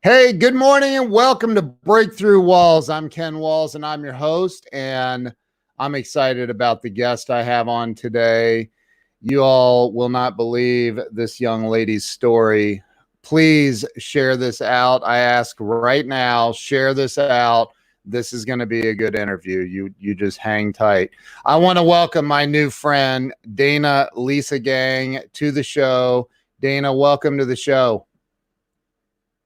Hey, good morning and welcome to Breakthrough Walls. I'm Ken Walls and I'm your host, and I'm excited about the guest I have on today. You all will not believe this young lady's story. Please share this out. I ask right now, share this out. This is going to be a good interview. You just hang tight. I want to welcome my new friend, Dana Liesegang, to the show. Dana, welcome to the show.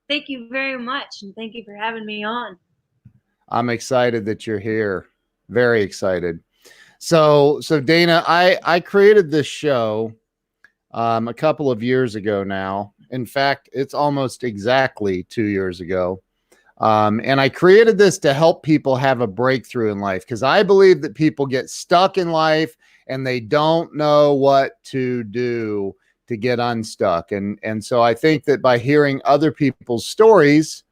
Thank you very much, and thank you for having me on. I'm excited that you're here. Very excited. So Dana, I created this show a couple of years ago now. In fact, it's almost exactly 2 years ago. And I created this to help people have a breakthrough in life because I believe that people get stuck in life and they don't know what to do to get unstuck. And so I think that by hearing other people's stories,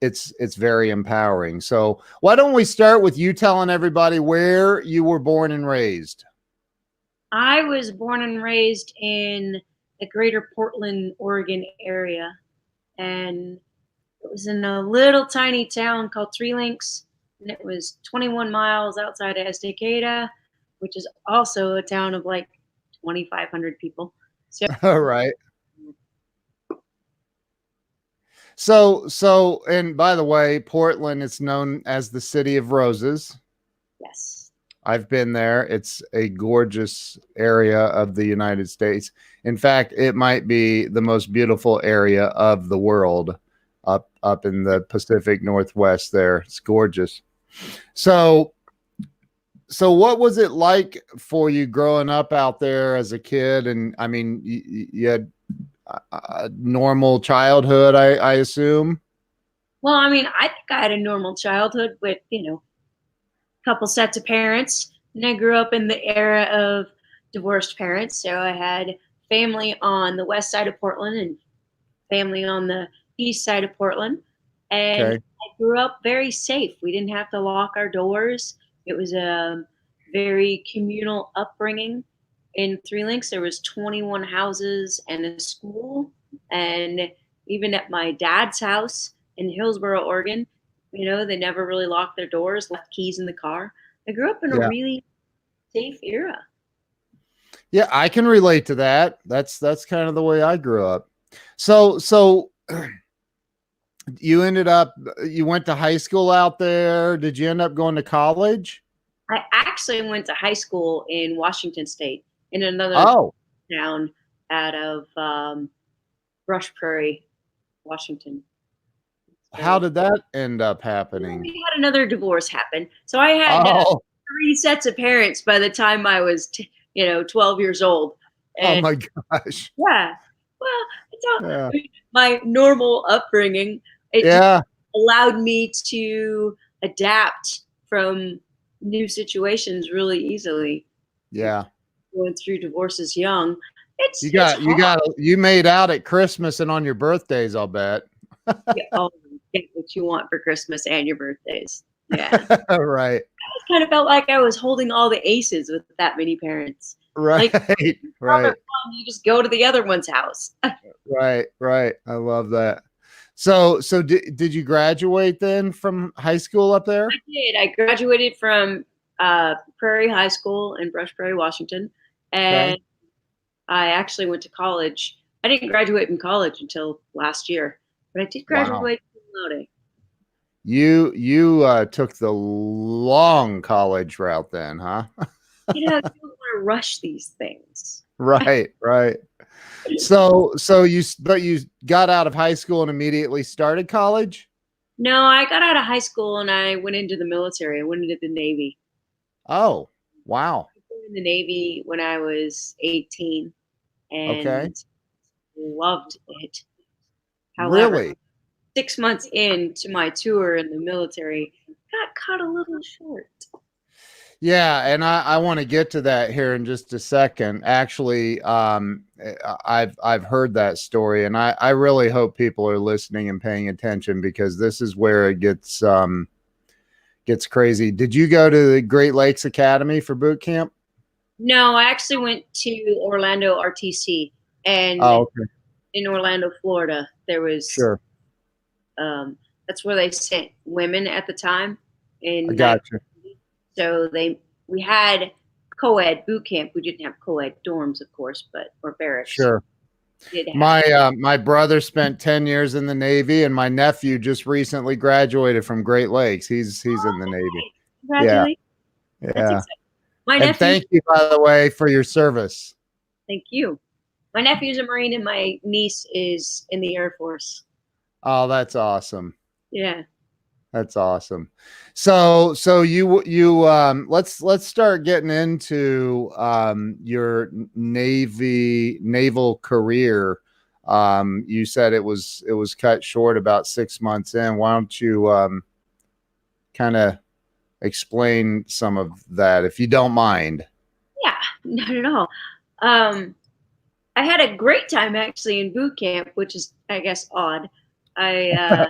it's very empowering. So why don't we start with you telling everybody where you were born and raised? I was born and raised in the greater Portland, Oregon area, and it was in a little tiny town called Three Links, and it was 21 miles outside of Estacada, which is also a town of like 2,500 people. So, All right. So, and by the way, Portland is known as the City of Roses. yes. I've been there. It's a gorgeous area of the United States. In fact, it might be the most beautiful area of the world up in the Pacific Northwest there. It's gorgeous. So, so what was it like for you growing up out there as a kid? And I mean, you had a normal childhood, I assume. Well, I mean, I think I had a normal childhood with, a couple sets of parents. And I grew up in the era of divorced parents. So I had family on the west side of Portland and family on the east side of Portland. And Okay. I grew up very safe. We didn't have to lock our doors. It was a very communal upbringing. In Three Links, there was 21 houses and a school. And even at my dad's house in Hillsboro, Oregon, they never really locked their doors, left keys in the car. I grew up in a Yeah. really safe era. Yeah, I can relate to that. That's kind of the way I grew up. So you went to high school out there. Did you end up going to college? I actually went to high school in Washington State in another Oh, town out of Brush Prairie, Washington. how So did that end up happening? we had another divorce happen. So I had Oh, three sets of parents by the time I was, 12 years old. oh And my gosh. yeah, well, it's all, Yeah. my normal upbringing. It just Yeah. allowed me to adapt from new situations really easily. Yeah. Going through divorces young, You it's got you hard. got you made out at Christmas and on your birthdays, I'll bet. You always get what you want for Christmas and your birthdays. Yeah. Right. I kind of felt like I was holding all the aces with that many parents. Right. Like, all they're Right. gone, you just go to the other one's house. Right. Right. I love that. So did you graduate then from high school up there? I did. I graduated from Prairie High School in Brush Prairie, Washington, Okay. and I actually went to college. I didn't graduate from college until last year, but I did Wow. graduate from Lodi. You took the long college route then, huh? You don't want to rush these things. Right, right. So you got out of high school and immediately started college? No, I got out of high school and I went into the military. I went into the Navy. Oh, wow. I went in the Navy when I was 18 Okay. and loved it. However, Really? 6 months into my tour in the military, got cut a little short. Yeah, and I want to get to that here in just a second. Actually, I've heard that story, and I really hope people are listening and paying attention because this is where it gets crazy. Did you go to the Great Lakes Academy for boot camp? No, I actually went to Orlando RTC and Oh, okay. in Orlando, Florida. There was Sure. that's where they sent women at the time I in got you. so we had co-ed boot camp. We didn't have co-ed dorms, of course, but or barracks. Sure. We did have. My brother spent 10 years in the Navy, and my nephew just recently graduated from Great Lakes. He's in the Navy. Yeah. Congratulations. That's Yeah. exciting. My And nephew, thank you, by the way, for your service. thank you. My nephew's a Marine and my niece is in the Air Force. Oh, that's awesome. Yeah. That's awesome. So let's start getting into your naval career. You said it was cut short about 6 months in. Why don't you kind of explain some of that if you don't mind? Yeah, not at all. Um, I had a great time actually in boot camp, which is, I guess, odd. I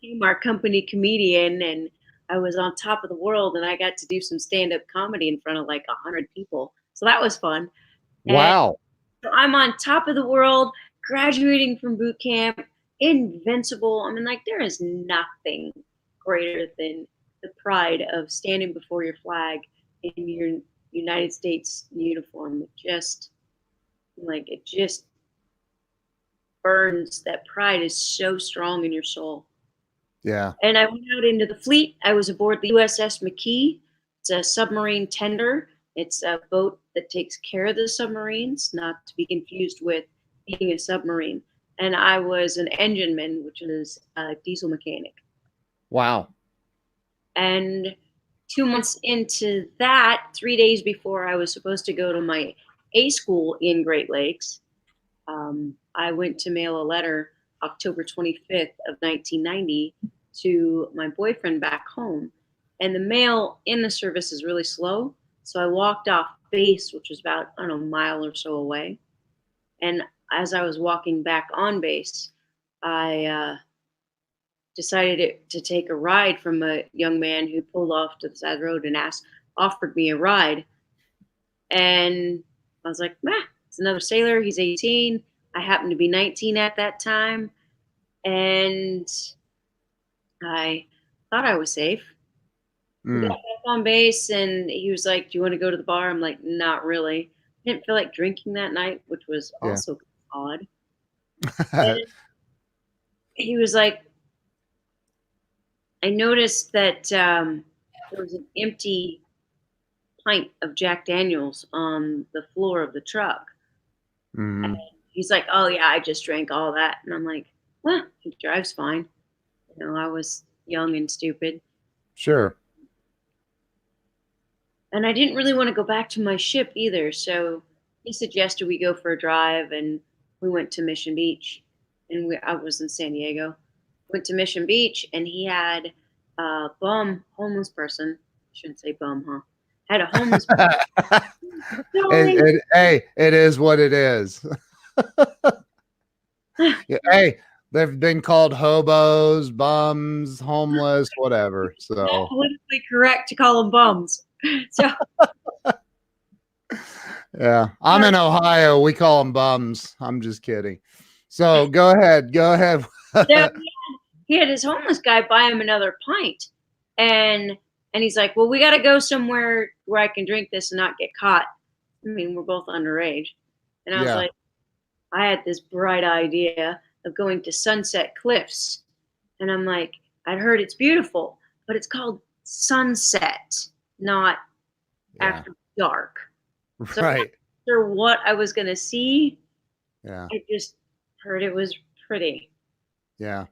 became our company comedian, and I was on top of the world, and I got to do some stand-up comedy in front of like 100 people. So that was fun. And Wow. so I'm on top of the world, graduating from boot camp, invincible. I mean, like there is nothing greater than the pride of standing before your flag in your United States uniform. It just burns. That pride is so strong in your soul. Yeah. And I went out into the fleet. I was aboard the USS McKee. It's a submarine tender. It's a boat that takes care of the submarines, not to be confused with being a submarine. And I was an engineman, which is a diesel mechanic. Wow. And 2 months into that, 3 days before I was supposed to go to my A school in Great Lakes, I went to mail a letter October 25th of 1990 to my boyfriend back home. And the mail in the service is really slow. So I walked off base, which was about, I don't know, a mile or so away. And as I was walking back on base, I decided to take a ride from a young man who pulled off to the side of the road and offered me a ride. And I was like, "Meh, it's another sailor. He's 18. I happened to be 19 at that time. And I thought I was safe. We got Mm. back on base and he was like, "Do you want to go to the bar?" I'm like, "Not really." I didn't feel like drinking that night, which was Yeah. also odd. And he was like, I noticed that there was an empty pint of Jack Daniels on the floor of the truck. Mhm. He's like, "Oh yeah, I just drank all that." And I'm like, "Well, he drives fine." I was young and stupid. Sure. And I didn't really want to go back to my ship either. So he suggested we go for a drive and we went to Mission Beach. And I was in San Diego. Went to Mission Beach and he had a bum homeless person. Shouldn't say bum, huh? Had a homeless darling. Hey, it is what it is. Yeah, hey, they've been called hobos, bums, homeless, whatever. Not So, politically correct to call them bums. So yeah, I'm in Ohio. We call them bums. I'm just kidding. So, go ahead. Go ahead. so he had his homeless guy buy him another pint. And he's like, "Well, we gotta go somewhere where I can drink this and not get caught." I mean, we're both underage. And I was Yeah. like, I had this bright idea of going to Sunset Cliffs. And I'm like, I'd heard it's beautiful, but it's called sunset, not Yeah. after dark. So I'm not Right. sure what I was going to see. Yeah. I just heard it was pretty. Yeah.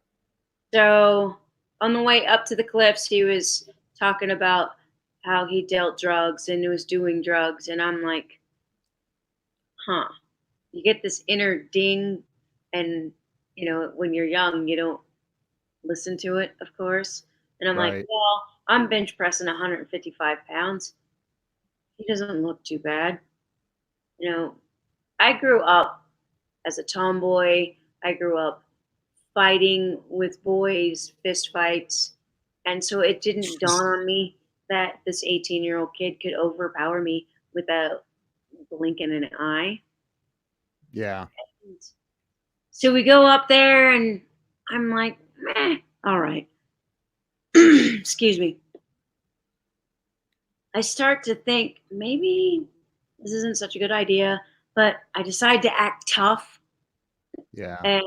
So on the way up to the cliffs, he was talking about how he dealt drugs and was doing drugs. And I'm like, huh. You get this inner ding. And, when you're young, you don't listen to it, of course. And I'm like, Right. well, I'm bench pressing 155 pounds. He doesn't look too bad. You know, I grew up as a tomboy. I grew up fighting with boys, fist fights. And so it didn't dawn on me that this 18-year-old kid could overpower me without blinking an eye. Yeah. So we go up there, and I'm like, meh, all right. Excuse me. I start to think maybe this isn't such a good idea, but I decide to act tough. Yeah. And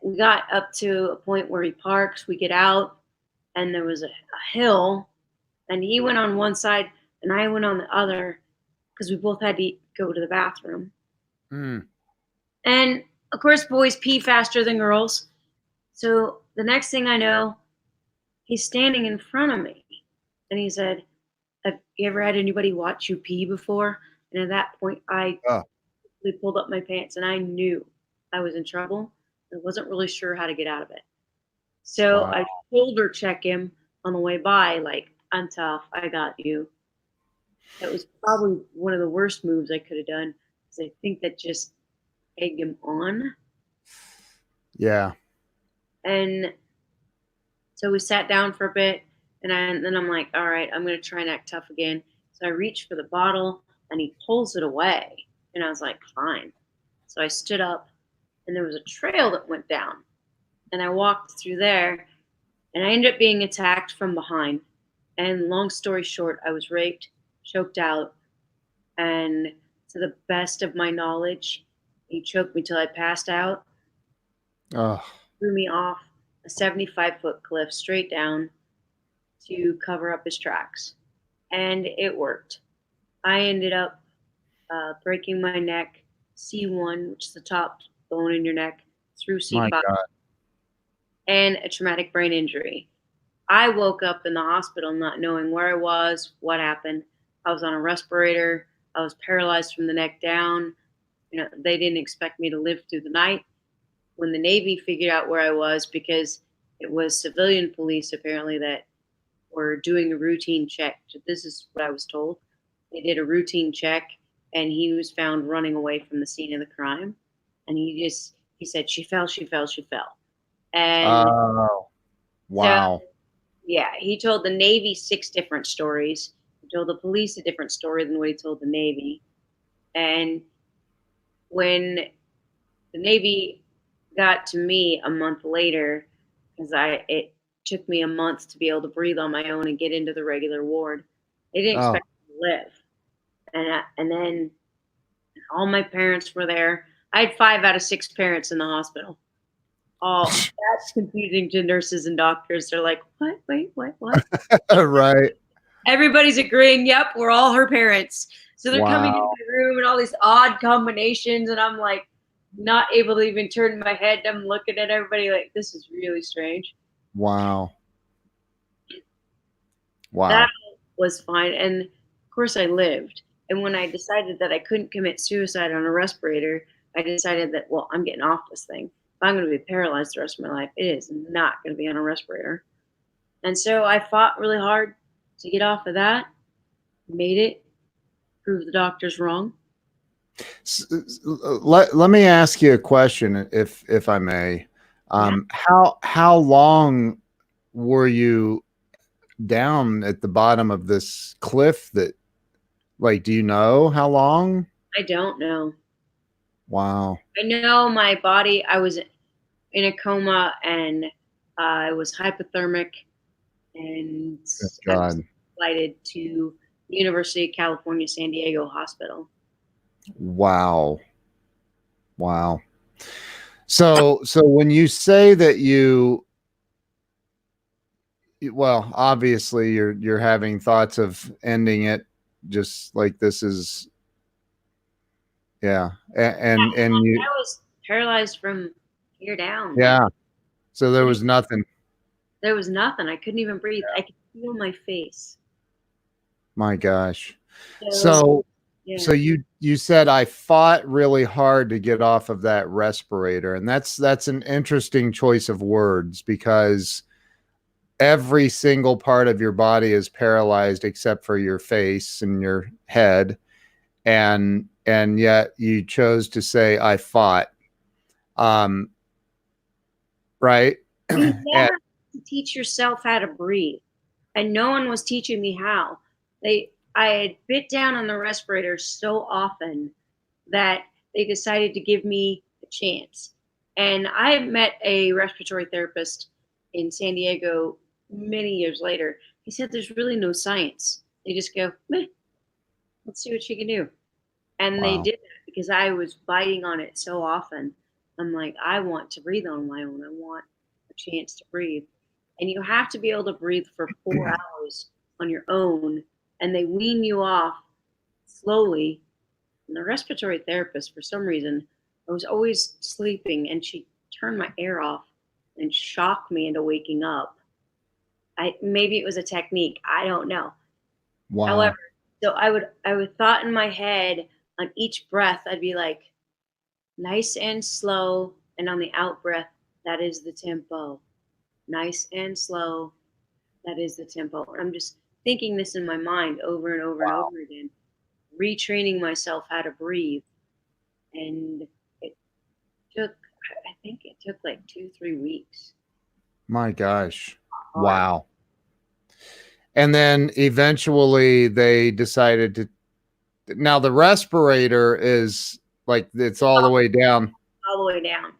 we got up to a point where he parks. We get out, and there was a hill, and he went on one side, and I went on the other because we both had to go to the bathroom. Mm. And of course, boys pee faster than girls. So the next thing I know, he's standing in front of me, and he said, "Have you ever had anybody watch you pee before?" And at that point, I Oh, pulled up my pants, and I knew I was in trouble. I wasn't really sure how to get out of it. So wow. I shoulder check him on the way by, like, "I'm tough. I got you." That was probably one of the worst moves I could have done, because I think that just egged him on. Yeah. And so we sat down for a bit, and then I'm like, all right, I'm going to try and act tough again. So I reach for the bottle, and he pulls it away. And I was like, fine. So I stood up, and there was a trail that went down. And I walked through there, and I ended up being attacked from behind. And long story short, I was raped, choked out, and to the best of my knowledge, he choked me till I passed out, Oh, threw me off a 75-foot cliff straight down to cover up his tracks. And it worked. I ended up breaking my neck, C1, which is the top bone in your neck, through my C5, God. and a traumatic brain injury. I woke up in the hospital not knowing where I was, what happened. I was on a respirator. I was paralyzed from the neck down. They didn't expect me to live through the night. When the Navy figured out where I was, because it was civilian police apparently that were doing a routine check. This is what I was told. They did a routine check, and he was found running away from the scene of the crime. And he said, she fell, she fell, she fell. And Oh, so, wow. yeah, he told the Navy 6 different stories. He told the police a different story than what he told the Navy. And when the Navy got to me a month later, because it took me a month to be able to breathe on my own and get into the regular ward. They didn't Oh, expect me to live, and then all my parents were there. I had 5 out of 6 parents in the hospital. All that's confusing to nurses and doctors. They're like, "What? Wait, what?" right. Everybody's agreeing. Yep, we're all her parents. So they're coming into Wow. the room and all these odd combinations, and I'm like, not able to even turn my head. I'm looking at everybody like, this is really strange. Wow. That Wow. was fine. And of course, I lived. And when I decided that I couldn't commit suicide on a respirator, I decided that, well, I'm getting off this thing. If I'm going to be paralyzed the rest of my life, it is not going to be on a respirator. And so I fought really hard to get off of that, made it, proved the doctors wrong. Let me ask you a question, if I may. Yeah, How long were you down at the bottom of this cliff? That, like, do you know how long? I don't know. Wow. I know my body, I was in a coma, and I was hypothermic, and Good I was God. flighted to the University of California, San Diego Hospital. Wow. Wow. So when you say that well, obviously you're having thoughts of ending it, just like this is, yeah. And you, I was paralyzed from here down. Like, yeah. So there couldn't, was nothing. there was nothing. I couldn't even breathe. I could feel my face. My gosh. So, So yeah, so you said I fought really hard to get off of that respirator, and that's an interesting choice of words, because every single part of your body is paralyzed except for your face and your head, and yet you chose to say I fought. Um, right? you And never have to teach yourself how to breathe, and no one was teaching me how. I had bit down on the respirator so often that they decided to give me a chance. And I met a respiratory therapist in San Diego many years later. He said there's really no science. They just go, meh, let's see what she can do. And they Wow. did that because I was biting on it so often. I'm like, I want to breathe on my own. I want a chance to breathe. And you have to be able to breathe for 4 hours on your own. And they wean you off slowly. And the respiratory therapist, for some reason, I was always sleeping and she turned my air off and shocked me into waking up. Maybe it was a technique. I don't know. However, Wow. so I would thought in my head on each breath, I'd be like, nice and slow, and on the out breath, that is the tempo. Nice and slow, that is the tempo. And I'm just thinking this in my mind over and over and Wow. over again, retraining myself how to breathe. And it took, I think it took like 2, 3 weeks. My gosh. Hard. Wow. And then eventually they decided to. Now the respirator is like it's all the way down. All the way down.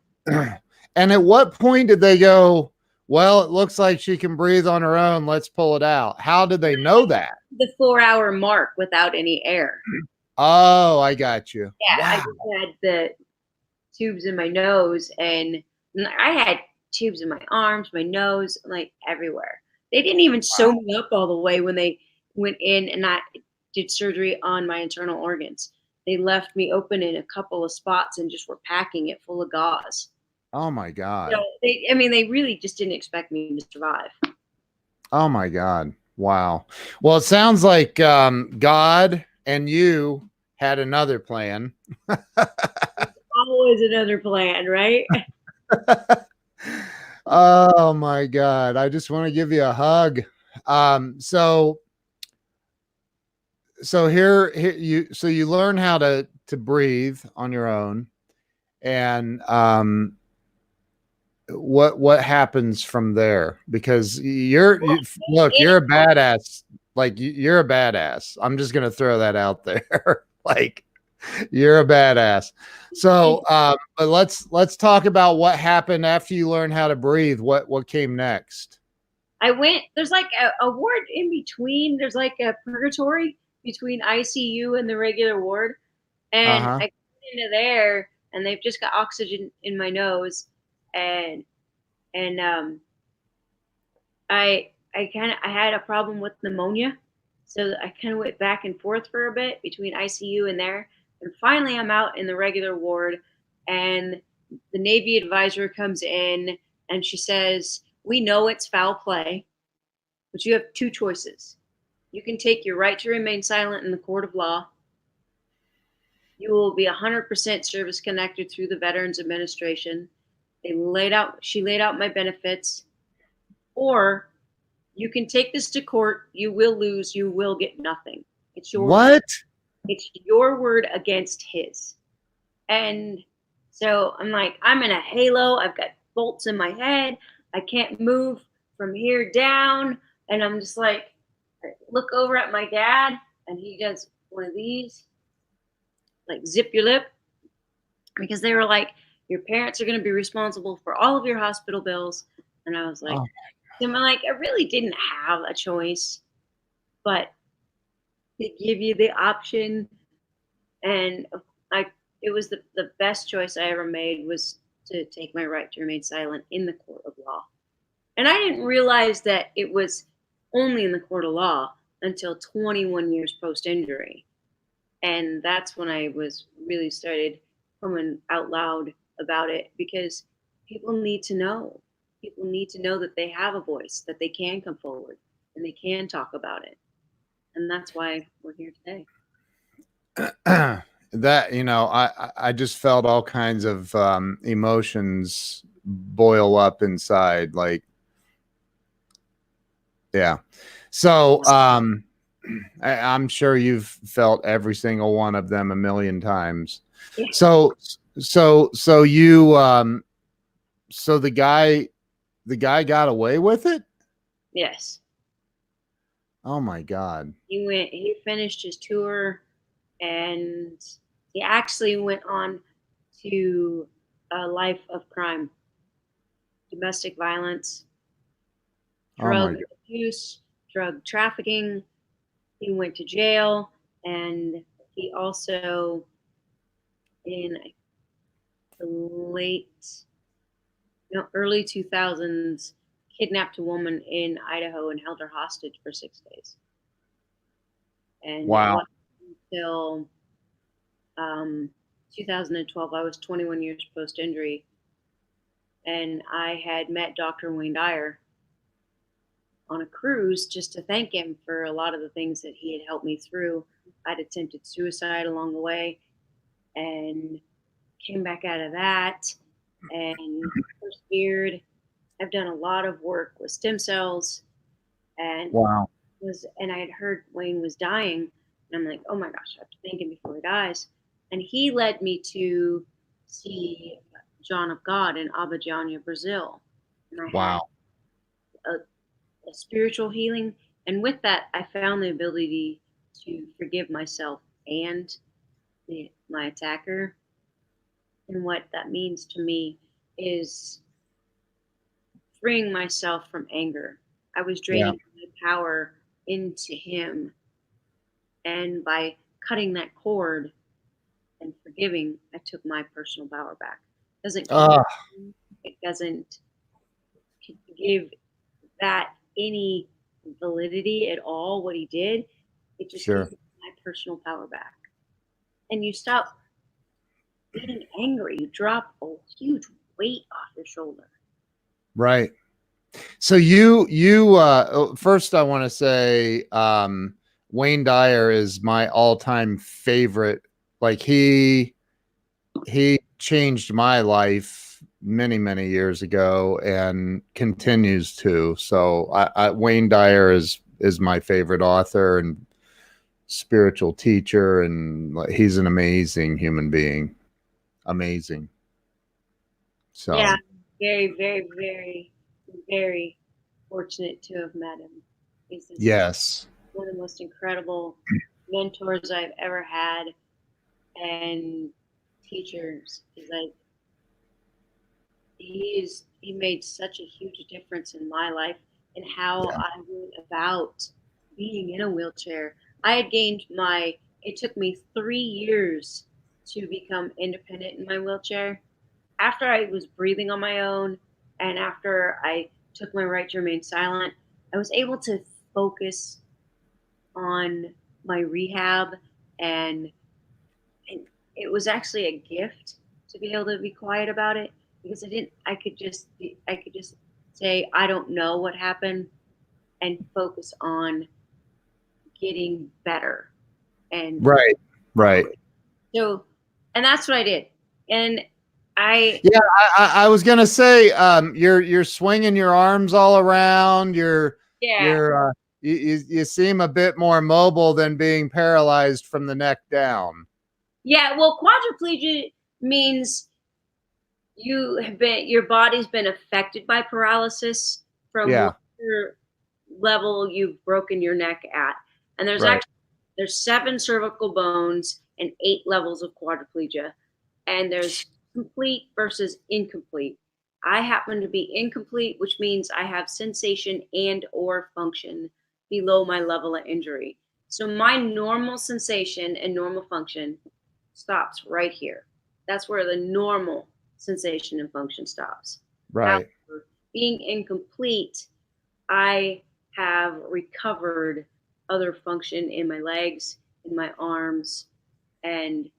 And at what point did they go, well, it looks like she can breathe on her own. Let's pull it out. How did they know that? The 4 hour mark without any air. Oh, I got you. Yeah, I Wow. just had the tubes in my nose, and I had tubes in my arms, my nose, like everywhere. They didn't even sew Wow. me up all the way when they went in and I did surgery on my internal organs. They left me open in a couple of spots and just were packing it full of gauze. Oh my So God. they really just didn't expect me to survive. Oh my God. Wow. Well, it sounds like God and you had another plan. Always another plan, right? Oh my God. I just want to give you a hug. So here you learn how to breathe on your own, and what happens from there? Because look, you're a badass. Like you're a badass. I'm just gonna throw that out there. Like you're a badass. So but let's talk about what happened after you learned how to breathe. What came next? There's like a ward in between. There's like a purgatory between ICU and the regular ward. And Uh-huh. I get into there and they've just got oxygen in my nose. And I had a problem with pneumonia. So I kind of went back and forth for a bit between ICU and there. And finally I'm out in the regular ward and the Navy advisor comes in and she says, "We know it's foul play, but you have two choices. You can take your right to remain silent in the court of law. You will be 100% service connected through the Veterans Administration. She laid out my benefits, or you can take this to court. You will lose. You will get nothing. It's your word. What? It's your word against his." And so I'm like, I'm in a halo. I've got bolts in my head. I can't move from here down. And I'm just like, I look over at my dad, and he does one of these, like zip your lip, because they were like, your parents are going to be responsible for all of your hospital bills. And I was like, Oh, I'm like, I really didn't have a choice, but they give you the option. And I, it was the best choice I ever made was to take my right to remain silent in the court of law. And I didn't realize that it was only in the court of law until 21 years post injury. And that's when I was really started coming out loud about it, because people need to know. People need to know that they have a voice, that they can come forward and they can talk about it. And that's why we're here today. that I just felt all kinds of emotions boil up inside. Like, yeah. So I'm sure you've felt every single one of them a million times. Yeah. So you so the guy got away with it? Yes. Oh my God. He finished his tour, and he actually went on to a life of crime, domestic violence, Oh my drug God. abuse, drug trafficking. He went to jail, and he also, in the late, no, early 2000s, kidnapped a woman in Idaho and held her hostage for 6 days. And it Wow. wasn't until um, 2012, I was 21 years post injury, and I had met Dr. Wayne Dyer on a cruise just to thank him for a lot of the things that he had helped me through. I'd attempted suicide along the way and came back out of that and persevered. I've done a lot of work with stem cells and Wow. I had heard Wayne was dying, and I'm like, oh my gosh, I have to thank him before he dies. And he led me to see John of God in Abadiânia, Brazil, and I had Wow. a spiritual healing. And with that, I found the ability to forgive myself and my attacker. And what that means to me is freeing myself from anger. I was Yeah. draining my power into him. And by cutting that cord and forgiving, I took my personal power back. It doesn't Uh, condemn, it doesn't give that any validity at all, what he did. It just gives sure. me my personal power back. And you stop being angry. You drop a huge weight off your shoulder. Right. So you first I want to say Wayne Dyer is my all-time favorite. Like he changed my life many, many years ago and continues to. So Wayne Dyer is my favorite author and spiritual teacher, and he's an amazing human being. Amazing. Yeah, So very, very, very, very fortunate to have met him. He's just yes. one of the most incredible mentors I've ever had and teachers. He's like he made such a huge difference in my life and how Yeah. I went about being in a wheelchair. I had gained my it took me 3 years to become independent in my wheelchair. After I was breathing on my own and after I took my right to remain silent, I was able to focus on my rehab and and it was actually a gift to be able to be quiet about it because I could just say I don't know what happened and focus on getting better and Right. Right. operate. So and that's what I did. And I Yeah, I was gonna say, you're swinging your arms all around. yeah. You're you seem a bit more mobile than being paralyzed from the neck down. Yeah, well quadriplegia means your body's been affected by paralysis from Yeah, whatever level you've broken your neck at. And right, there's 7 cervical bones and 8 levels of quadriplegia. And there's complete versus incomplete. I happen to be incomplete, which means I have sensation and or function below my level of injury. So my normal sensation and normal function stops right here. That's where the normal sensation and function stops. right. However, being incomplete, I have recovered other function in my legs, in my arms, and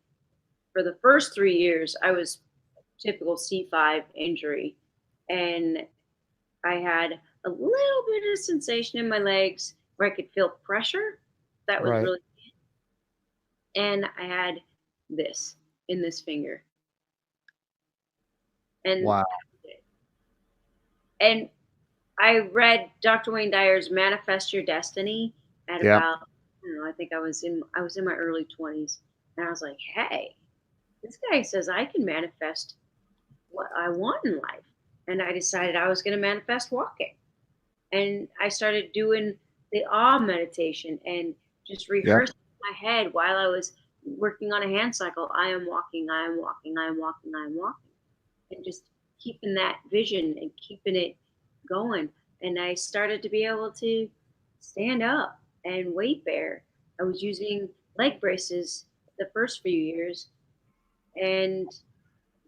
for the first 3 years, I was typical C5 injury, and I had a little bit of sensation in my legs where I could feel pressure. That was Right. really, and I had this in this finger, and Wow. and I read Dr. Wayne Dyer's Manifest Your Destiny at Yeah. about I don't know, I think I was in my early 20s and I was like, "Hey, this guy says I can manifest what I want in life." And I decided I was going to manifest walking. And I started doing the awe meditation and just Yep. rehearsing in my head while I was working on a hand cycle. I am walking, I am walking, I am walking, I am walking. and just keeping that vision and keeping it going. And I started to be able to stand up and weight bear. I was using leg braces the first few years. And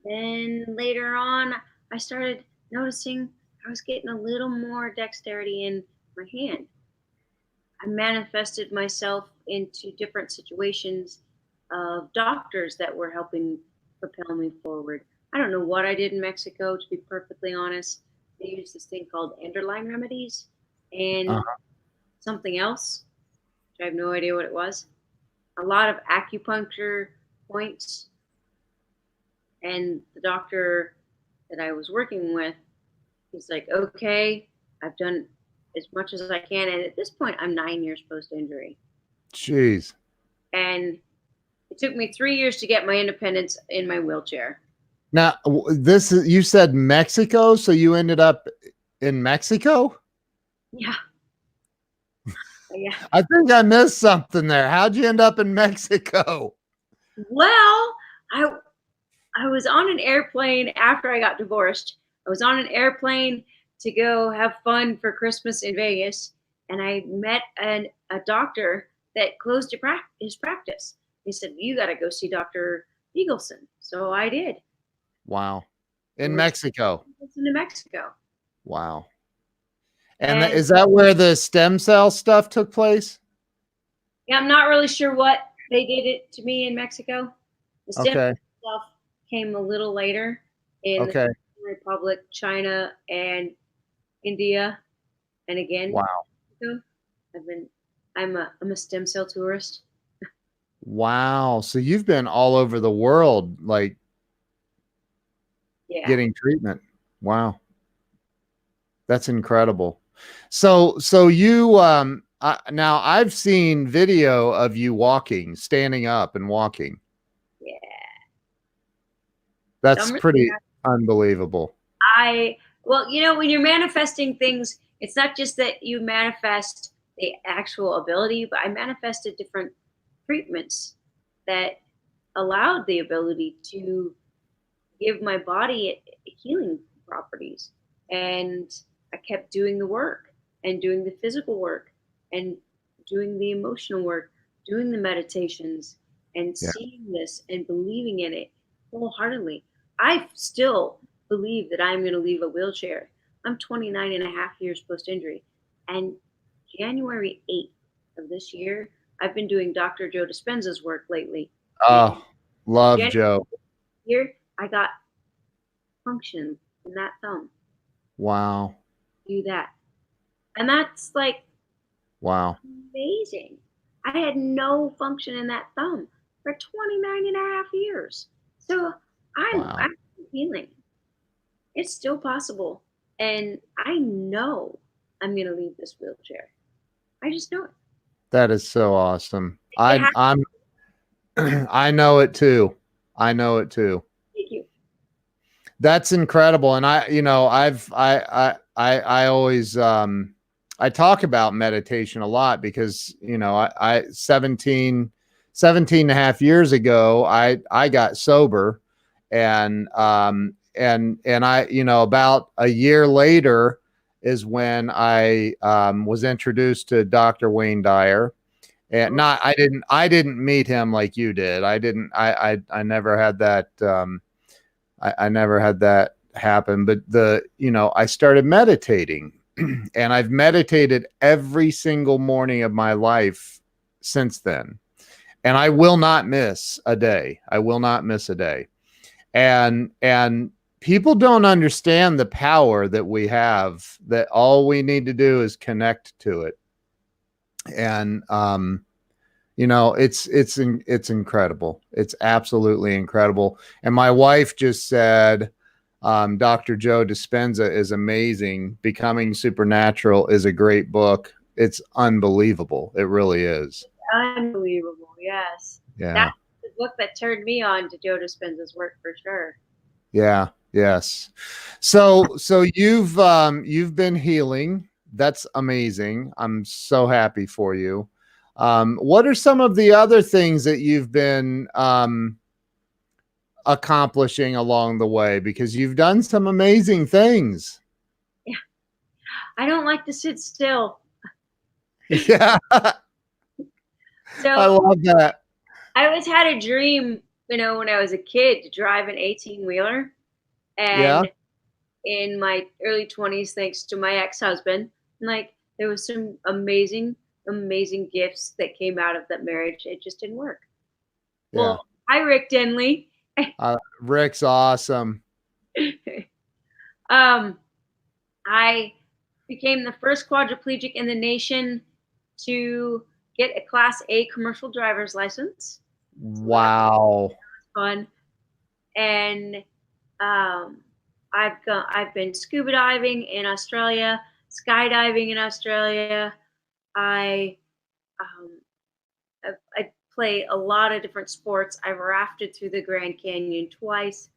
then later on, I started noticing I was getting a little more dexterity in my hand. I manifested myself into different situations of doctors that were helping propel me forward. I don't know what I did in Mexico, to be perfectly honest. They use this thing called underlying remedies and Uh-huh. something else, which I have no idea what it was. A lot of acupuncture points, and the doctor that I was working with, he's like, okay, I've done as much as I can. And at this point, I'm 9 years post injury. Jeez. And it took me 3 years to get my independence in my wheelchair. Now, this is, you said Mexico, so you ended up in Mexico? Yeah. Yeah. I think I missed something there. How'd you end up in Mexico? Well, I I was on an airplane after I got divorced. I was on an airplane to go have fun for Christmas in Vegas, and I met a doctor that closed his practice. He said, "You got to go see Dr. Eagleson." So I did. Wow. I In went to Mexico. New Mexico, Wow. And and is that where the stem cell stuff took place? yeah, I'm not really sure what they did it to me in Mexico. The stem Okay. stuff came a little later in the Okay. Dominican Republic, China, and India, and again, Wow. Mexico. I've been. I'm a stem cell tourist. Wow. So you've been all over the world, like Yeah, getting treatment. Wow. That's incredible. So you now I've seen video of you walking, standing up and walking. yeah. So I'm That's really pretty happy. unbelievable. Well, when you're manifesting things, it's not just that you manifest the actual ability, but I manifested different treatments that allowed the ability to give my body healing properties. And I kept doing the work and doing the physical work and doing the emotional work, doing the meditations and Yeah. seeing this and believing in it wholeheartedly. I still believe that I'm going to leave a wheelchair. I'm 29 and a half years post injury. And January 8th of this year, I've been doing Dr. Joe Dispenza's work lately. And Oh, love January Joe. here, I got function in that thumb. Wow. Do that. And that's like Wow. amazing. I had no function in that thumb for 29 and a half years. So Wow. I'm healing. It's still possible. And I know I'm going to leave this wheelchair. I just know it. That is so awesome. It has I'm I know it too. I know it too. to take you. That's incredible. And I always I talk about meditation a lot because, I 17 and a half years ago, I got sober and I, about a year later is when I was introduced to Dr. Wayne Dyer. And Oh, not I didn't meet him like you did. I never had that I never had that happen, but I started meditating and I've meditated every single morning of my life since then. And I will not miss a day. I will not miss a day. And people don't understand the power that we have, that all we need to do is connect to it. And it's incredible. It's absolutely incredible. And my wife just said, Dr. Joe Dispenza is amazing. Becoming Supernatural is a great book. It's unbelievable. It really is. unbelievable. Yes. Yeah. That's the book that turned me on to Joe Dispenza's work for sure. Yeah. Yes. So you've been healing. That's amazing. I'm so happy for you. What are some of the other things that you've been accomplishing along the way? Because you've done some amazing things. Yeah. I don't like to sit still. Yeah. I So love that. I always had a dream, when I was a kid, to drive an 18-wheeler. Yeah. And in my early 20s, thanks to my ex-husband, like, there was some amazing, amazing gifts that came out of that marriage. It just didn't work. Yeah. Well, hi, Rick Denley. Rick's awesome. um, I became the first quadriplegic in the nation to get a Class A commercial driver's license. So that Wow. was fun. And I've been scuba diving in Australia, skydiving in Australia. I um, I play a lot of different sports. I've rafted through the Grand Canyon twice.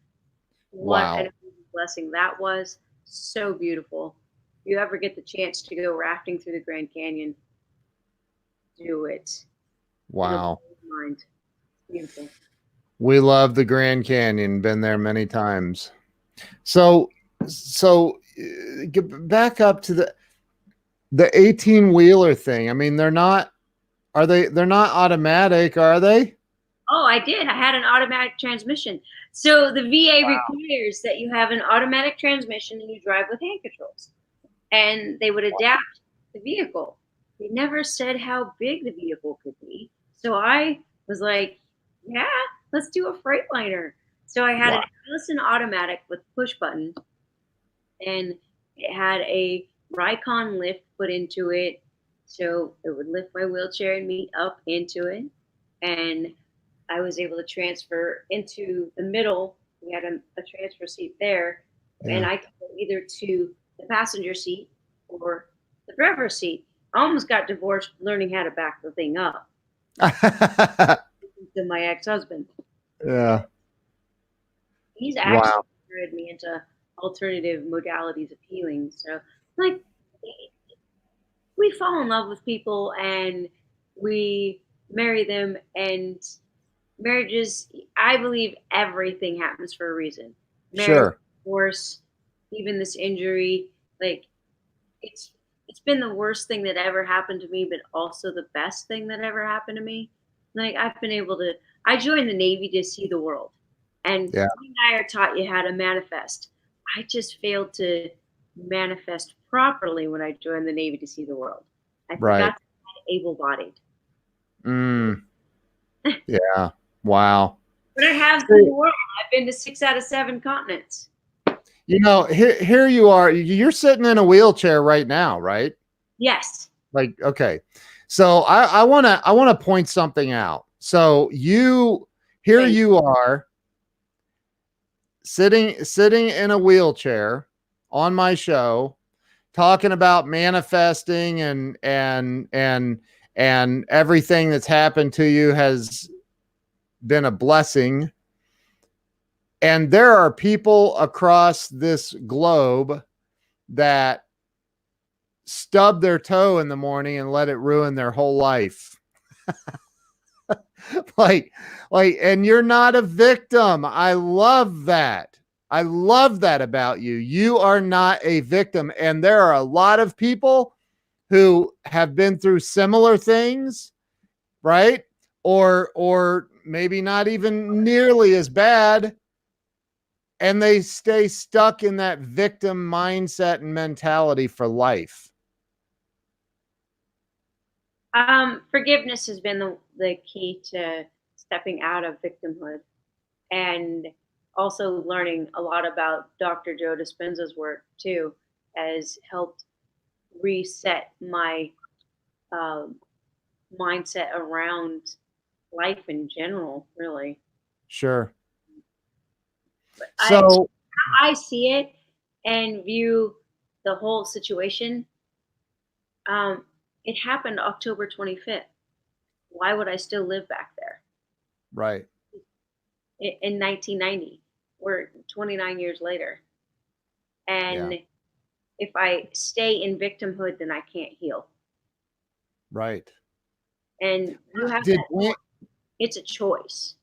What an Wow. amazing blessing that was! So beautiful. If you ever get the chance to go rafting through the Grand Canyon, do it. It'll blow Wow. your mind. Beautiful. We love the Grand Canyon. Been there many times. So get back up to the 18-wheeler thing. I mean, they're not automatic, are they? Oh, I did. I had an automatic transmission. So the VA requires that you have an automatic transmission and you drive with hand controls. And they would adapt the vehicle. They never said how big the vehicle could be. So I was like, yeah, let's do a Freightliner. So I had Wow. an Allison automatic with push button, and it had a Rycon lift put into it. So it would lift my wheelchair and me up into it. And I was able to transfer into the middle. We had a transfer seat there, and Yeah. I could go either to the passenger seat or the driver's seat. I almost got divorced learning how to back the thing up to my ex-husband. Yeah. He's actually Wow. led me into alternative modalities of healing. So, like, we fall in love with people and we marry them, and marriages, I believe everything happens for a reason. Marriage, Sure. divorce, even this injury, like, it's it's been the worst thing that ever happened to me, but also the best thing that ever happened to me. Like, I joined the Navy to see the world, and Yeah. you and I are taught you how to manifest. I just failed to manifest properly when I joined the Navy to see the world. I Right. forgot to be able-bodied. Mm. Yeah. Wow. But I have seen the So, world. I've been to 6 out of 7 continents. here you are. You're sitting in a wheelchair right now, right? Yes. Like, okay. So I wanna point something out. So here Thank you are sitting in a wheelchair on my show talking about manifesting and everything that's happened to you has been a blessing. And there are people across this globe that stub their toe in the morning and let it ruin their whole life. like and you're not a victim. I love that. I love that about you. You are not a victim, and there are a lot of people who have been through similar things, right? Or maybe not even nearly as bad, and they stay stuck in that victim mindset and mentality for life. Forgiveness has been the key to stepping out of victimhood, and also learning a lot about Dr. Joe Dispenza's work too has helped reset my um, mindset around life in general. Really, Sure. but So I see it and view the whole situation. Um, it happened October 25th. Why would I still live back there right. in 1990? We're 29 years later. Yeah. And if I stay in victimhood, then I can't heal. Right. And you have Did to, it's a choice.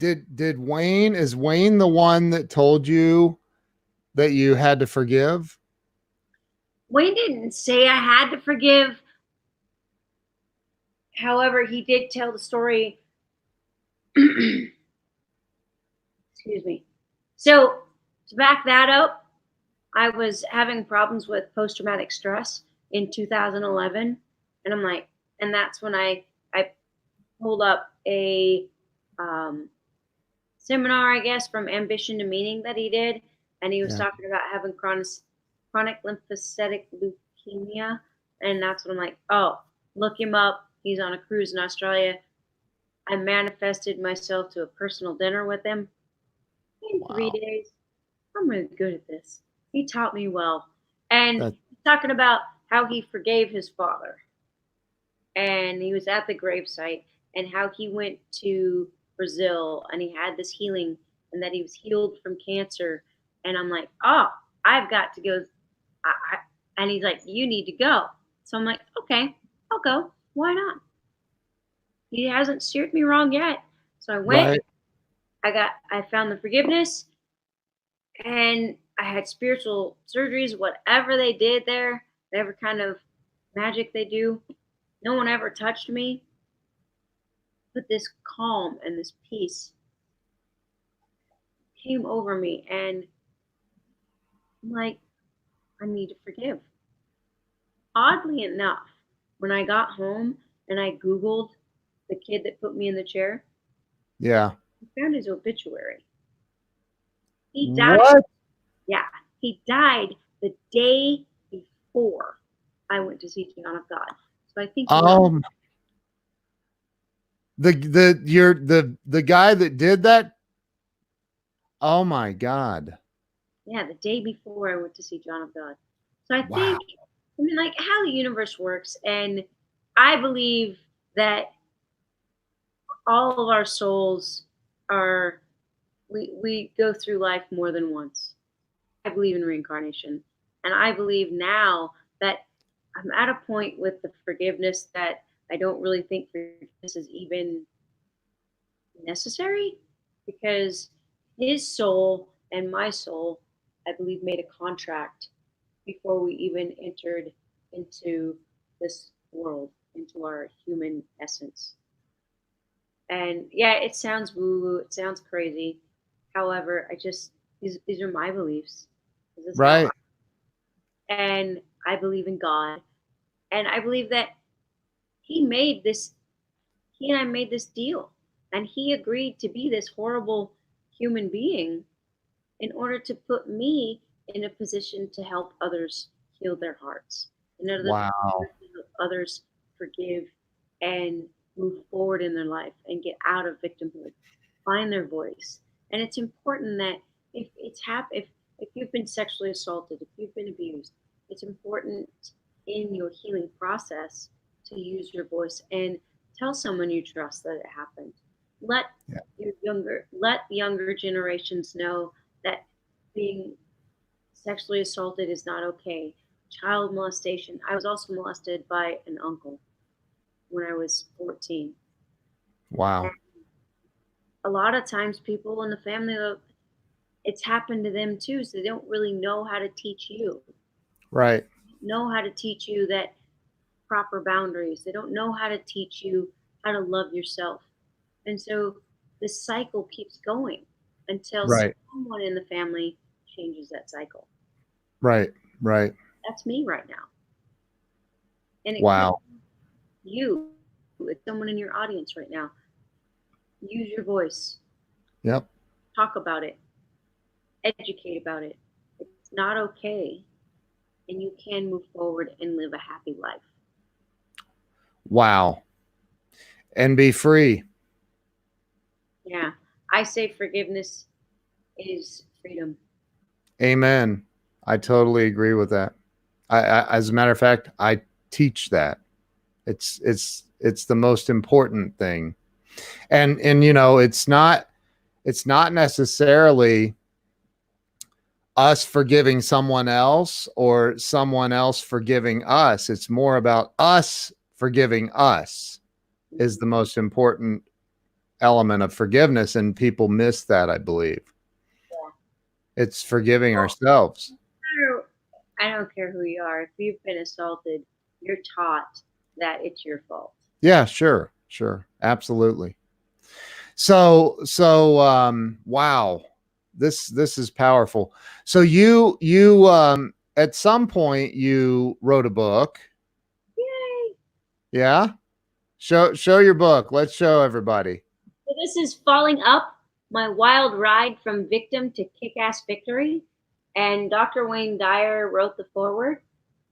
Is Wayne the one that told you that you had to forgive? Wayne didn't say I had to forgive. However, he did tell the story. Excuse me. So, to back that up, I was having problems with post traumatic stress in 2011. And I'm like, and that's when I pulled up a um, seminar, I guess, from Ambition to Meaning that he did. And he was Yeah. talking about having chronic lymphocytic leukemia. And that's when I'm like, oh, look him up. He's on a cruise in Australia. I manifested myself to a personal dinner with him in three Wow. days. I'm really good at this. He taught me well. And That, he's talking about how he forgave his father. And he was at the gravesite and how he went to Brazil and he had this healing and that he was healed from cancer. And I'm like, oh, I've got to go. And he's like, you need to go. So I'm like, okay, I'll go. Why not? He hasn't steered me wrong yet. So I went. right. I found the forgiveness, and I had spiritual surgeries. Whatever they did there, whatever kind of magic they do, no one ever touched me. But this calm and this peace came over me, and I'm like, I need to forgive. Oddly enough, when I got home and I Googled the kid that put me in the chair, Yeah. I found his obituary. He died. What? Yeah, he died the day before I went to see John of God. So I think he knows. Um, the guy that did that. Oh my God. Yeah, the day before I went to see John of God. So I Wow. think, I mean, like how the universe works, and I believe that all of our souls are we go through life more than once. I believe in reincarnation, and I believe now that I'm at a point with the forgiveness that I don't really think forgiveness is even necessary because his soul and my soul, I believe, made a contract before we even entered into this world, into our human essence. And yeah, it sounds woo woo, it sounds crazy. However, these are my beliefs. This is how Right. and I believe in God. And I believe that he made this he and I made this deal. And he agreed to be this horrible human being in order to put me in a position to help others heal their hearts, in order Wow. to help others forgive and move forward in their life and get out of victimhood, find their voice. And it's important that if you've been sexually assaulted, if you've been abused, it's important in your healing process to use your voice and tell someone you trust that it happened. Let Yeah. let younger generations know that being sexually assaulted is not okay. Child molestation. I was also molested by an uncle when I was 14. Wow. A lot of times, people in the family, it's happened to them too, so they don't really know how to teach you. Right. Know how to teach you that proper boundaries. They don't know how to teach you how to love yourself. And so this cycle keeps going until Right. someone in the family changes that cycle. Right. Right. That's me right now. And it could Wow. be you, it's someone in your audience right now. Use your voice, Yep. talk about it, educate about it. It's not okay, and you can move forward and live a happy life. Wow. And be free. Yeah, I say forgiveness is freedom. Amen. I totally agree with that. As a matter of fact, I teach that. It's the most important thing. And it's not necessarily us forgiving someone else or someone else forgiving us. It's more about us forgiving us is Mhm. the most important element of forgiveness, and people miss that, I believe. Yeah. It's forgiving ourselves. I don't care who you are. If you've been assaulted, you're taught that it's your fault. Yeah, sure, sure, absolutely. So wow, this is powerful. So you at some point you wrote a book. Yay! Yeah, show your book. Let's show everybody. So this is Falling Up, my wild ride from victim to kick-ass victory. And Dr. Wayne Dyer wrote the foreword.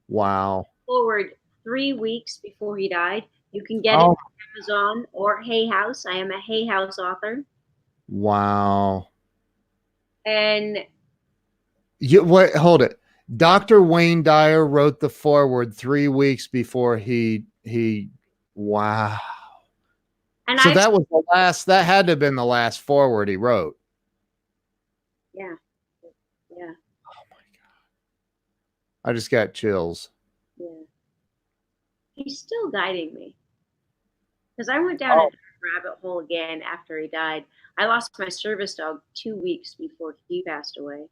Wow. Forward 3 weeks before he died. You can get it Oh, on Amazon or Hay House. I am a Hay House author. wow. And You wait, hold it. Dr. Wayne Dyer wrote the foreword 3 weeks before he wow. and So I that was the last, that had to have been the last foreword he wrote. yeah, yeah, I just got chills. yeah. He's still guiding me. Because I went down a Oh, rabbit hole again after he died. I lost my service dog 2 weeks before he passed away.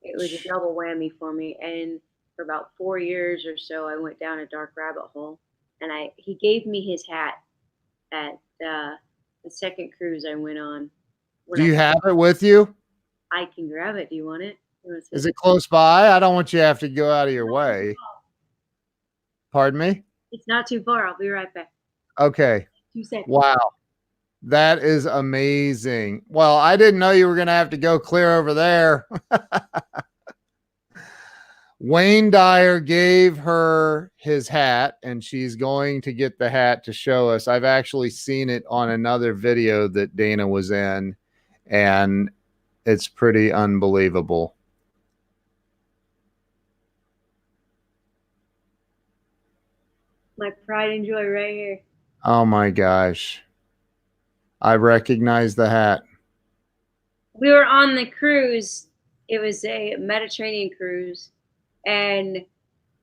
It was a double whammy for me. And for about 4 years or so, I went down a dark rabbit hole. And he gave me his hat at the second cruise I went on. When do you have it with you? I can grab it. Do you want it? You want to Is see? it close by? I don't want you to have to go out of your way. Pardon me? It's not too far. I'll be right back. Okay. 2 seconds. Wow. That is amazing. Well, I didn't know you were going to have to go clear over there. Wayne Dyer gave her his hat, and she's going to get the hat to show us. I've actually seen it on another video that Dana was in, and it's pretty unbelievable. My pride and joy right here. Oh my gosh. I recognize the hat. We were on the cruise. It was a Mediterranean cruise, and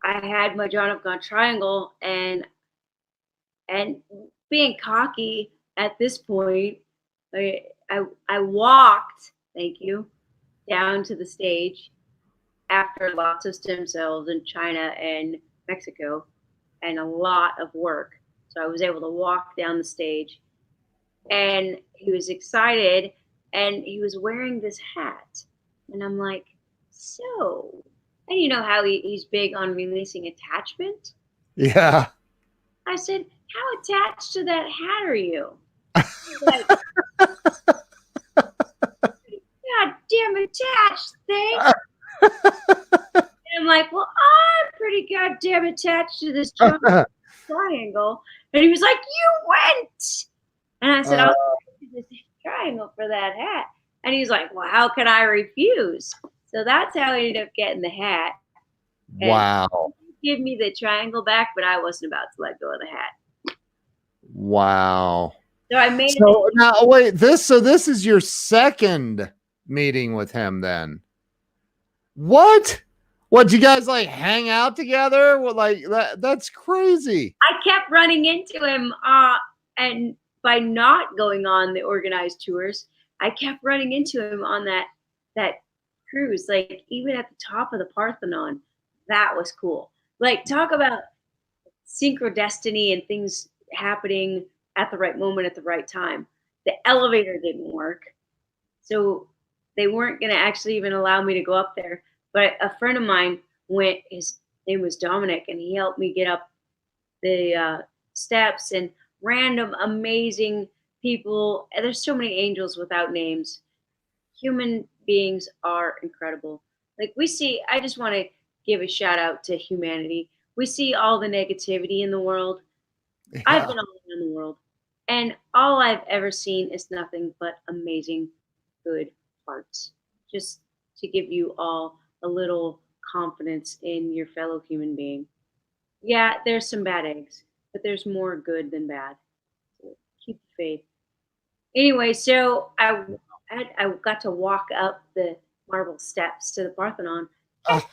I had my John of God triangle, and being cocky at this point, I walked. Thank you, down to the stage after lots of stem cells in China and Mexico, and a lot of work. So I was able to walk down the stage, and he was excited, and he was wearing this hat, and I'm like, so, and you know how he's big on releasing attachment. Yeah. I said, how attached to that hat are you? Like, God damn attached thing. And I'm like, well, I'm pretty goddamn attached to this triangle. And he was like, you went. And I said, I'll give you this triangle for that hat. And he's like, well, how can I refuse? So that's how I ended up getting the hat. Wow. Give me the triangle back, but I wasn't about to let go of the hat. Wow. So I made So now wait, this is your second meeting with him then. What? What, you guys like hang out together? What, like that's crazy. I kept running into him, and by not going on the organized tours, I kept running into him on that cruise. Like even at the top of the Parthenon, that was cool. Like talk about synchrodestiny and things happening at the right moment at the right time. The elevator didn't work, so they weren't going to actually even allow me to go up there. But a friend of mine went. His name was Dominic, and he helped me get up the steps, and random amazing people. There's so many angels without names. Human beings are incredible. Like we see, I just want to give a shout out to humanity. We see all the negativity in the world. I've Yeah. been all around the world, and all I've ever seen is nothing but amazing, good hearts. Just to give you all a little confidence in your fellow human being. Yeah, there's some bad eggs, but there's more good than bad. So keep the faith. Anyway, so I got to walk up the marble steps to the Parthenon. Guess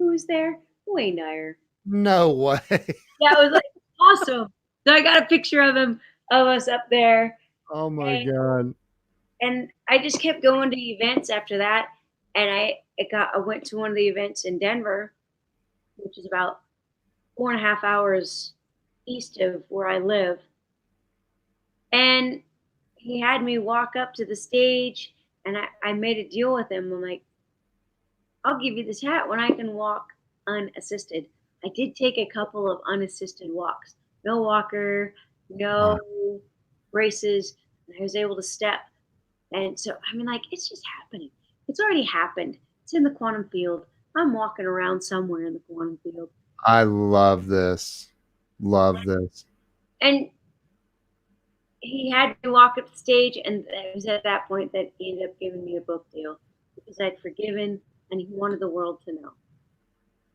who's there? Wayne Dyer. No way. Yeah, it was like awesome. So I got a picture of him of us up there. Oh my And, God. and I just kept going to events after that. And I went to one of the events in Denver, which is about 4.5 hours east of where I live. And he had me walk up to the stage, and I made a deal with him. I'm like, I'll give you this hat when I can walk unassisted. I did take a couple of unassisted walks. No walker, Wow. no braces, and I was able to step. And so, I mean, like, it's just happening. It's already happened. It's in the quantum field. I'm walking around somewhere in the quantum field. I love this. Love this. And he had me walk up the stage, and it was at that point that he ended up giving me a book deal because I'd forgiven, and he wanted the world to know.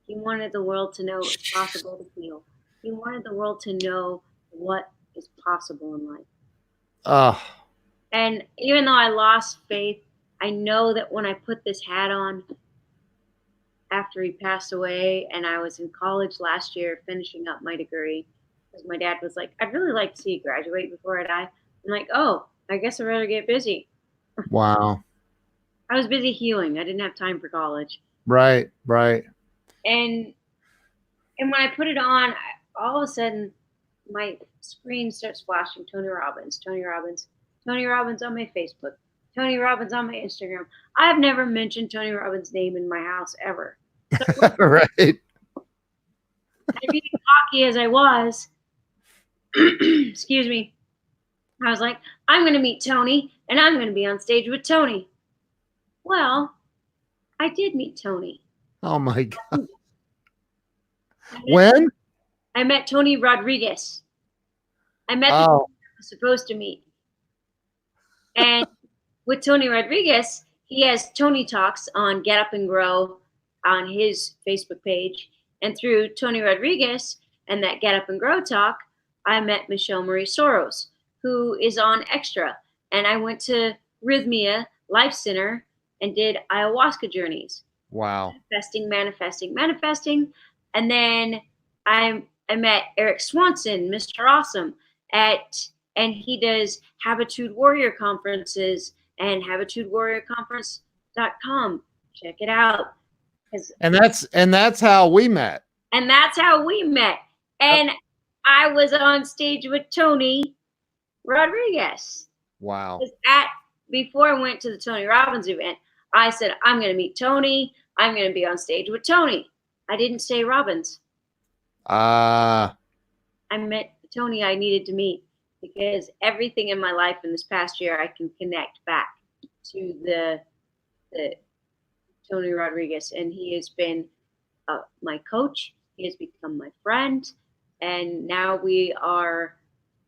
He wanted the world to know it's possible to heal. He wanted the world to know what is possible in life. Oh, And even though I lost faith, I know that when I put this hat on after he passed away, and I was in college last year finishing up my degree, because my dad was like, I'd really like to see you graduate before I die. I'm like, oh, I guess I'd rather get busy. wow. I was busy healing. I didn't have time for college. Right, right. And and when I put it on, all of a sudden my screen starts flashing Tony Robbins, Tony Robbins, Tony Robbins on my Facebook, Tony Robbins on my Instagram. I've never mentioned Tony Robbins' name in my house ever. So, Right. being cocky as I was, excuse me, I was like, I'm going to meet Tony and I'm going to be on stage with Tony. Well, I did meet Tony. Oh my God. I met, When? I met Tony Rodriguez. I met the Oh, person I was supposed to meet. And with Tony Rodriguez, he has Tony Talks on Get Up and Grow on his Facebook page. And through Tony Rodriguez and that Get Up and Grow talk, I met Michelle Marie Soros, who is on Extra. And I went to Rhythmia Life Center and did ayahuasca journeys, wow. manifesting, manifesting, manifesting. And then I met Eric Swanson, Mr. Awesome, at and he does Habitude Warrior conferences and habitudewarriorconference.com. Check it out. And that's how we met. And that's how we met. Yep. And I was on stage with Tony Rodriguez. Wow. At before I went to the Tony Robbins event, I said, I'm going to meet Tony. I'm going to be on stage with Tony. I didn't say Robbins. Ah, I met Tony I needed to meet because everything in my life in this past year I can connect back to the Tony Rodriguez, and he has been my coach. He has become my friend, and now we are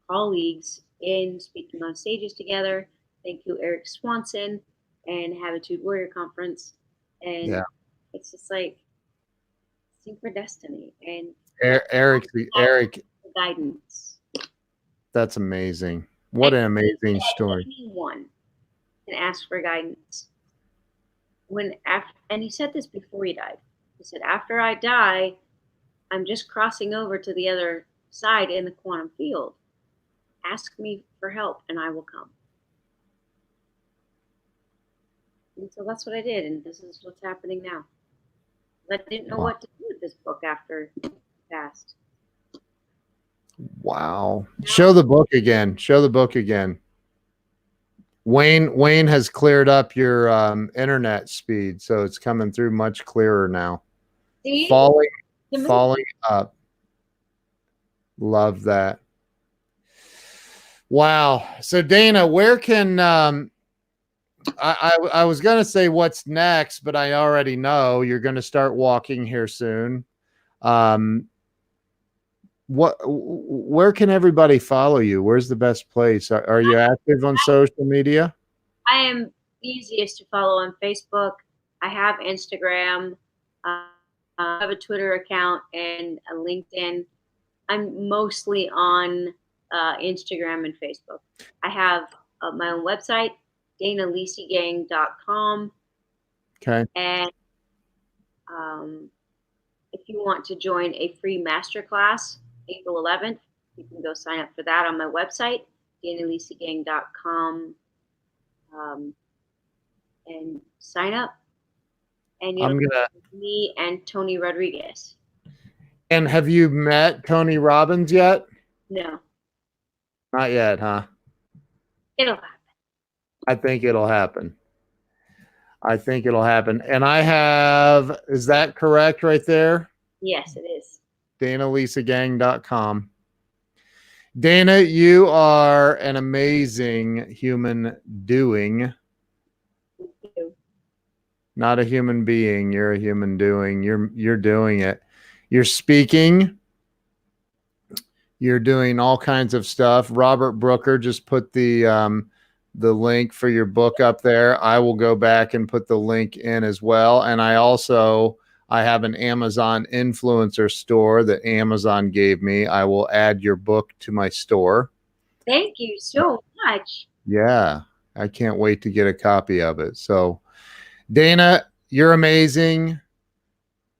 colleagues in speaking on stages together. Thank you, Eric Swanson and Habitude Warrior Conference, and yeah. it's just like synchrodestiny and Eric, guidance. that's amazing. What an amazing story. Anyone can ask for guidance. And he said this before he died. He said, after I die, I'm just crossing over to the other side in the quantum field. Ask me for help and I will come. And so that's what I did, and this is what's happening now. I didn't know what to do with this book after it passed. Wow. Show the book again. Show the book again. Wayne has cleared up your internet speed, so it's coming through much clearer now. See? Falling up. Love that. Wow. So Dana, where can I was gonna say what's next, but I already know you're gonna start walking here soon. Where can everybody follow you? Where's the best place? Are you active on social media? I am easiest to follow on Facebook. I have Instagram. I have a Twitter account and a LinkedIn. I'm mostly on Instagram and Facebook. I have my own website, DanaLiesegang.com. Okay. And if you want to join a free masterclass, April 11th, you can go sign up for that on my website. DanaLiesegang.com, and sign up. And I'm gonna. me and Tony Rodriguez. And have you met Tony Robbins yet? No, Not yet, huh? it'll happen. I think it'll happen. I think it'll happen. And I have, is that correct right there? Yes, it is. DanaLiesegang.com. Dana, you are an amazing human doing. Thank you. Not a human being. You're a human doing. You're doing it. You're speaking. You're doing all kinds of stuff. Robert Brooker just put the link for your book up there. I will go back and put the link in as well. And I have an Amazon influencer store that Amazon gave me. I will add your book to my store. Thank you so much. Yeah, I can't wait to get a copy of it. So, Dana, you're amazing.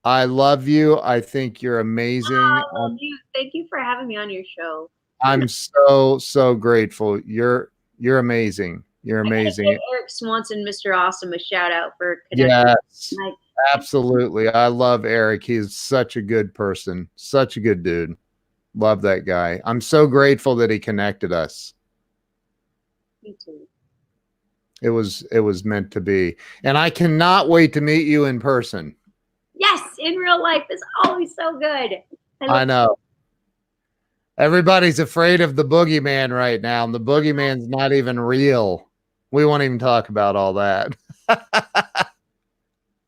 I love you. I think you're amazing. I love you. Thank you for having me on your show. I'm so grateful. You're amazing. You're amazing. Eric Swanson, Mr. Awesome, a shout out for connecting. Yes, absolutely. I love Eric. He's such a good person, such a good dude. Love that guy. I'm so grateful that he connected us. Me too. It was meant to be. And I cannot wait to meet you in person. Yes, in real life is always so good. I know. Everybody's afraid of the boogeyman right now, and the boogeyman's not even real. We won't even talk about all that.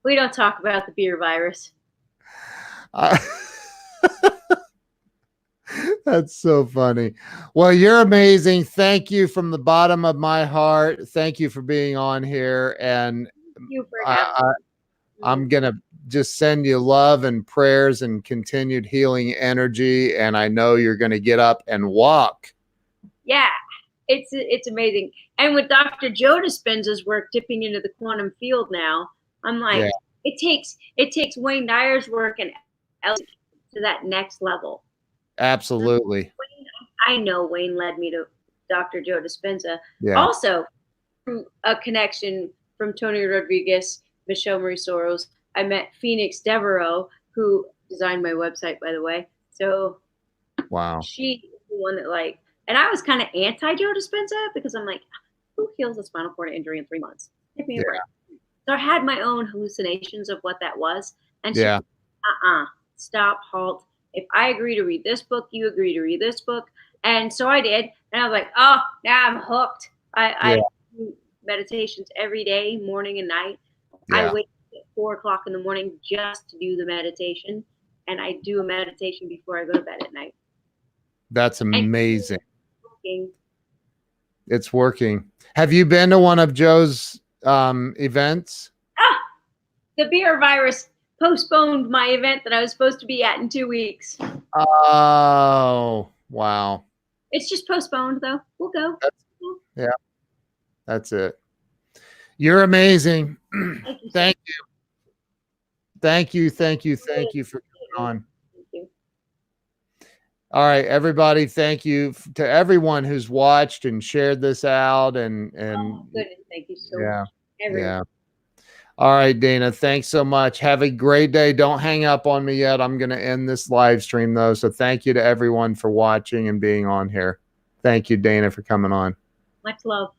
We don't talk about the beer virus. That's so funny. Well, you're amazing. Thank you from the bottom of my heart. Thank you for being on here. And Thank you for having me. I'm going to just send you love and prayers and continued healing energy. And I know you're going to get up and walk. Yeah, it's amazing. And with Dr. Joe Dispenza's work dipping into the quantum field now, I'm like, yeah. It takes Wayne Dyer's work and to that next level. Absolutely. I know Wayne led me to Dr. Joe Dispenza. Yeah. Also, through a connection from Tony Rodriguez, Michelle Marie Soros, I met Phoenix Devereaux, who designed my website, by the way. So, wow, she is the one that and I was kind of anti Joe Dispenza because I'm like, who heals a spinal cord injury in 3 months? Give me a break. So I had my own hallucinations of what that was, and she said, stop, halt. If I agree to read this book, you agree to read this book. And so I did. And I was like, oh, now I'm hooked. I do meditations every day, morning and night. I wake up at 4 o'clock in the morning just to do the meditation. And I do a meditation before I go to bed at night. That's amazing. It's working. Have you been to one of Joe's events? The beer virus postponed my event that I was supposed to be at in 2 weeks. Oh, wow. It's just postponed, though. We'll go. That's it. You're amazing. Thank you. Thank you for coming on. Thank you. All right, everybody. Thank you to everyone who's watched and shared this out. And goodness, thank you so much. Yeah. All right, Dana, thanks so much. Have a great day. Don't hang up on me yet. I'm going to end this live stream, though. So thank you to everyone for watching and being on here. Thank you, Dana, for coming on. Much love.